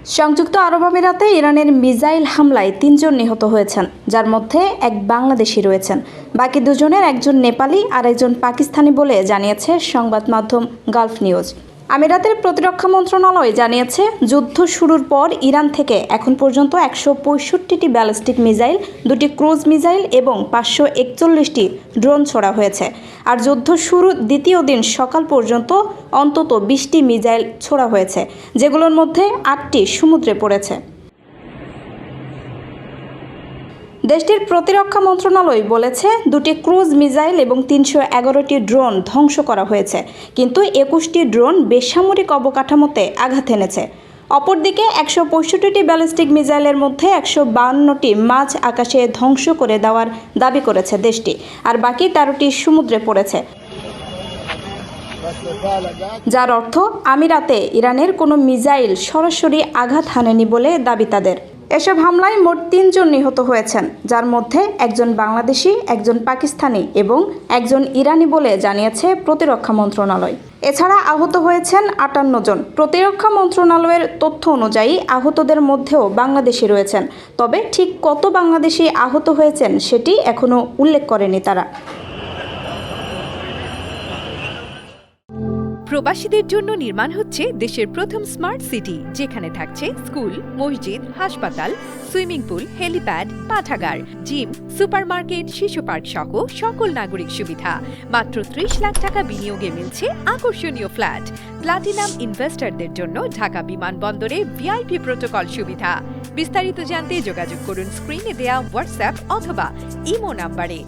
সংযুক্ত আরব আমিরাতে ইরানের মিসাইল হামলায় ৩ জন নিহত হয়েছেন, যার মধ্যে এক বাংলাদেশি রয়েছেন। বাকি দুজনের একজন নেপালি আর একজন পাকিস্তানি বলে জানিয়েছে সংবাদ মাধ্যম গালফ নিউজ। আমিরাতের প্রতিরক্ষা মন্ত্রণালয় জানিয়েছে, যুদ্ধ শুরুর পর ইরান থেকে এখন পর্যন্ত ১৬৫টি ব্যালিস্টিক মিসাইল, 2টি ক্রুজ মিসাইল এবং ৫৪১টি ড্রোন ছোড়া হয়েছে। আর যুদ্ধ শুরুর দ্বিতীয় দিন সকাল পর্যন্ত অন্তত ২০টি মিসাইল ছোড়া হয়েছে, যেগুলোর মধ্যে ৮টি সমুদ্রে পড়েছে। দেশটির প্রতিরক্ষা মন্ত্রণালয় বলেছে, 2টি ক্রুজ মিসাইল এবং ৩১১টি ড্রোন ধ্বংস করা হয়েছে, কিন্তু ২১টি ড্রোন বেসামরিক অবকাঠামোতে আঘাত এনেছে। অপরদিকে ১৬৫টি ব্যালিস্টিক মিসাইলের মধ্যে ১৫২টি মাঝ আকাশে ধ্বংস করে দেওয়ার দাবি করেছে দেশটি, আর বাকি ১৩টি সমুদ্রে পড়েছে, যার অর্থ আমিরাতে ইরানের কোনো মিসাইল সরাসরি আঘাত হানেনি বলে দাবি তাদের। এসব হামলায় মোট ৩ জন নিহত হয়েছেন, যার মধ্যে একজন বাংলাদেশি, একজন পাকিস্তানি এবং একজন ইরানি বলে জানিয়েছে প্রতিরক্ষা মন্ত্রণালয়। এছাড়া আহত হয়েছেন ৫৮ জন। প্রতিরক্ষা মন্ত্রণালয়ের তথ্য অনুযায়ী আহতদের মধ্যেও বাংলাদেশি রয়েছেন, তবে ঠিক কত বাংলাদেশি আহত হয়েছেন সেটি এখনও উল্লেখ করেনি তারা। প্রবাসীদের জন্য নির্মাণ হচ্ছে দেশের প্রথম স্মার্ট সিটি, যেখানে থাকছে স্কুল, মসজিদ, হাসপাতাল, সুইমিং পুল, হেলিপ্যাড, পাঠাগার, জিম, সুপারমার্কেট, শিশু পার্ক সহ সকল নাগরিক সুবিধা। মাত্র ৩০ লাখ টাকা বিনিয়োগে মিলছে আকর্ষণীয় ফ্ল্যাট। প্লাটিনাম ইনভেস্টরদের জন্য ঢাকা বিমানবন্দরে ভিআইপি প্রোটোকল সুবিধা। বিস্তারিত জানতে যোগাযোগ করুন স্ক্রিনে দেয়া হোয়াটসঅ্যাপ অথবা ইমো নাম্বারে।